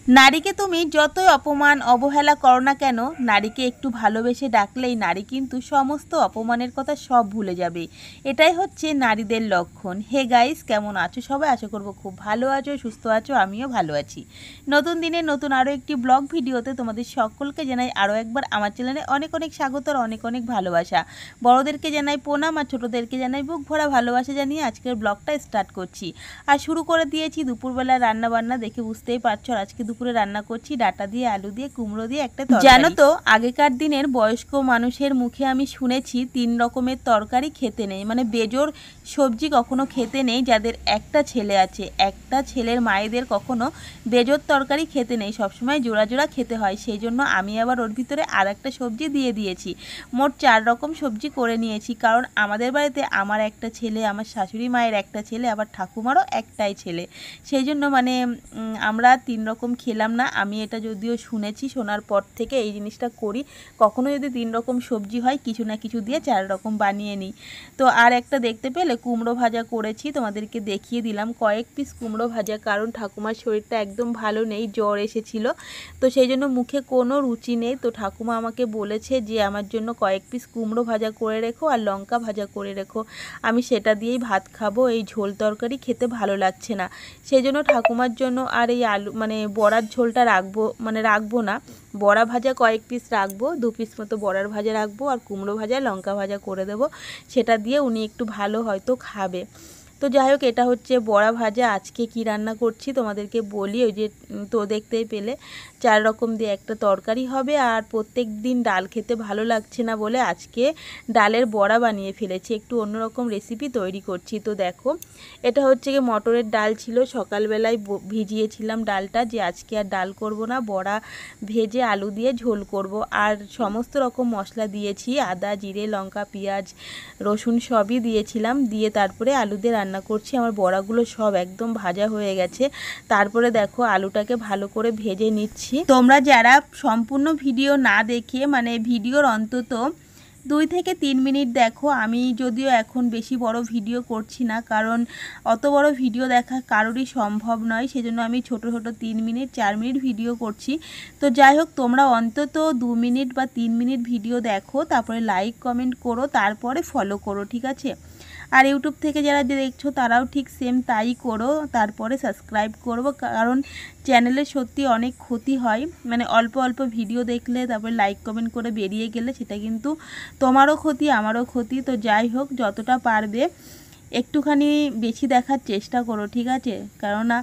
নারীকে তুমি যতই অপমান অবহেলা করো না কেন, নারীকে একটু ভালোবেসে ডাকলেই নারী কিন্তু সমস্ত অপমানের কথা সব ভুলে যাবে। এটাই হচ্ছে নারীদের লক্ষণ। হে গাইস, কেমন আছো সবাই? আশা করবো খুব ভালো আছো, সুস্থ আছো। আমিও ভালো আছি। নতুন দিনে নতুন আরও একটি ব্লগ ভিডিওতে তোমাদের সকলকে জানাই আরও একবার আমার চ্যানেলে অনেক অনেক স্বাগত আর অনেক অনেক ভালোবাসা। বড়োদেরকে জানাই প্রণাম আর ছোটোদেরকে জানাই বুক ভরা ভালোবাসা জানিয়ে আজকের ব্লগটা স্টার্ট করছি। আর শুরু করে দিয়েছি দুপুরবেলা রান্না বান্না, দেখে বুঝতেই পারছো। আর আজকে দুপুরে রান্না করছি ডাঁটা দিয়ে, আলু দিয়ে, কুমড়ো দিয়ে একটা তরকারি। জানো তো, আগেকার দিনের বয়স্ক মানুষের মুখে আমি শুনেছি 3 রকমের তরকারি খেতে নেই, মানে বেজোর সবজি কখনো খেতে নেই। যাদের একটা ছেলে আছে, একটা ছেলের মায়েদের কখনো বেজোর তরকারি খেতে নেই, সবসময় জোড়া জোড়া খেতে হয়। সেই জন্য আমি আবার ওর ভিতরে আর একটা সবজি দিয়ে দিয়েছি। মোট 4 রকম সবজি করে নিয়েছি, কারণ আমাদের বাড়িতে আমার একটা ছেলে, আমার শাশুড়ি মায়ের একটা ছেলে, আবার ঠাকুমারও একটাই ছেলে। সেই জন্য আমরা 3 রকম খেলাম না। আমি এটা যদিও শুনেছি, শোনার পর থেকে এই জিনিসটা করি। কখনো যদি 3 রকম সবজি হয়, কিছু না কিছু দিয়ে 4 রকম বানিয়ে নিই। তো আর একটা দেখতে পেলে কুমড়ো ভাজা করেছি, তোমাদেরকে দেখিয়ে দিলাম কয়েক পিস কুমড়ো ভাজা, কারণ ঠাকুমার শরীরটা একদম ভালো নেই, জ্বর এসেছিল। তো সেই জন্য মুখে কোনো রুচি নেই। তো ঠাকুমা আমাকে বলেছে যে আমার জন্য কয়েক পিস কুমড়ো ভাজা করে রেখো আর লঙ্কা ভাজা করে রেখো, আমি সেটা দিয়েই ভাত খাবো। এই ঝোল তরকারি খেতে ভালো লাগছে না। সেই জন্য ঠাকুমার জন্য আর এই আলু বড়ার ঝোলটা রাখবো না। বড়া ভাজা কয়েক পিস রাখবো, 2 পিস মতো বড়ার ভাজা রাখবো আর কুমড়ো ভাজা লঙ্কা ভাজা করে দেবো। সেটা দিয়ে উনি একটু ভালো হয়তো খাবে। তো যাই হোক, এটা হচ্ছে বড়া ভাজা। আজকে কি রান্না করছি তোমাদেরকে বলি। ওই যে তো দেখতেই পেলে 4 রকম দিয়ে একটা তরকারি হবে। আর প্রত্যেক দিন ডাল খেতে ভালো লাগছে না বলে আজকে ডালের বড়া বানিয়ে ফেলেছি, একটু অন্যরকম রেসিপি তৈরি করছি। তো দেখো, এটা হচ্ছে কি মটরের ডাল ছিল, সকালবেলায় ভিজিয়েছিলাম ডালটা, যে আজকে আর ডাল করব না, বড়া ভেজে আলু দিয়ে ঝোল করব। আর সমস্ত রকম মশলা দিয়েছি, আদা, জিরে, লঙ্কা, পেঁয়াজ, রসুন সবই দিয়েছিলাম। দিয়ে তারপরে আলু দিয়ে রান্না করছি। আমার বড়াগুলো সব একদম ভাজা হয়ে গেছে। তারপরে দেখো আলুটাকে ভালো করে ভেজে নিচ্ছি। তোমরা যারা সম্পূর্ণ ভিডিও না দেখে, ভিডিওর অন্তত 2 থেকে 3 মিনিট দেখো। আমি যদিও এখন বেশি বড় ভিডিও করছি না, কারণ অত বড় ভিডিও দেখা কারোরই সম্ভব নয়। সেজন্য আমি ছোট ছোট 3 মিনিট 4 মিনিট ভিডিও করছি। তো যাই হোক, তোমরা অন্তত 2 মিনিট বা 3 মিনিট ভিডিও দেখো, তারপরে লাইক কমেন্ট করো, তারপরে ফলো করো, ঠিক আছে? আর ইউটিউব থেকে যারা দেখছো তারাও ঠিক সেম তাই করো, তারপরে সাবস্ক্রাইব করবো। কারণ চ্যানেলের সত্যি অনেক ক্ষতি হয়, অল্প অল্প ভিডিও দেখলে তারপরে লাইক কমেন্ট করে বেরিয়ে গেলে সেটা কিন্তু তোমারও ক্ষতি, আমারও ক্ষতি। তো যাই হোক, যতটা পারবে একটুখানি বেশি দেখার চেষ্টা করো, ঠিক আছে? কেননা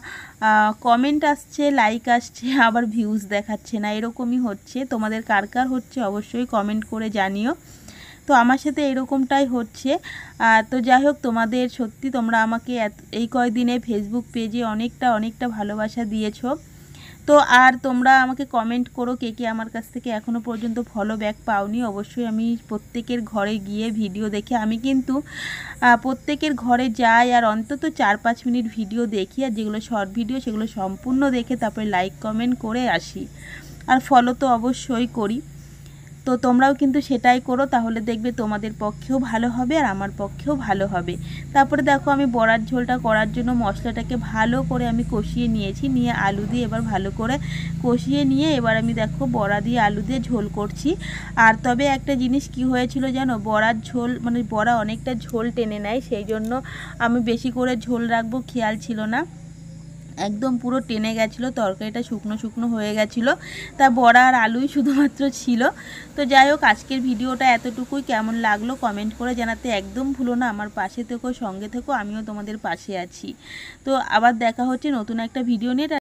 কমেন্ট আসছে, লাইক আসছে, আবার ভিউজ দেখাচ্ছে না, এরকমই হচ্ছে। তোমাদের কার কার হচ্ছে অবশ্যই কমেন্ট করে জানিও। তো আমার সাথে এরকমটাই হচ্ছে। তো যাই হোক, তোমাদের সত্যি তোমরা আমাকে এই কয়দিনে ফেসবুক পেজে অনেকটা ভালোবাসা দিয়েছো। তো আর তোমরা আমাকে কমেন্ট করো কে কে আমার কাছ থেকে এখনও পর্যন্ত ফলো ব্যাক পাওনি। অবশ্যই আমি প্রত্যেকের ঘরে গিয়ে ভিডিও দেখে, আমি কিন্তু প্রত্যেকের ঘরে যাই আর অন্তত 4-5 মিনিট ভিডিও দেখি, আর যেগুলো শর্ট ভিডিও সেগুলো সম্পূর্ণ দেখে তারপরে লাইক কমেন্ট করে আসি। আর ফলো তো অবশ্যই করি। তো তোমরাও কিন্তু সেটাই করো, তাহলে দেখবে তোমাদের পক্ষেও ভালো হবে আর আমার পক্ষেও ভালো হবে। তারপরে দেখো, আমি বড়ার ঝোলটা করার জন্য মশলাটাকে ভালো করে আমি কষিয়ে নিয়েছি, নিয়ে আলু দিয়ে এবার ভালো করে কষিয়ে নিয়ে এবার আমি দেখো বড়া দিয়ে আলু দিয়ে ঝোল করছি। আর তবে একটা জিনিস কি হয়েছিল জানো, বড়ার ঝোল বড়া অনেকটা ঝোল টেনে নেয়, সেই জন্য আমি বেশি করে ঝোল রাখবো খেয়াল ছিল না, একদম পুরো টেনে গেছিলো, তরকারিটা শুকনো শুকনো হয়ে গেছিলো। তা বড়া আর আলুই শুধুমাত্র ছিল। তো যাই হোক, আজকের ভিডিওটা এতটুকুই। কেমন লাগলো কমেন্ট করে জানাতে একদম ভুলো না। আমার পাশে থেকো, সঙ্গে থেকো, আমিও তোমাদের পাশে আছি। তো আবার দেখা হচ্ছে নতুন একটা ভিডিও নিয়ে।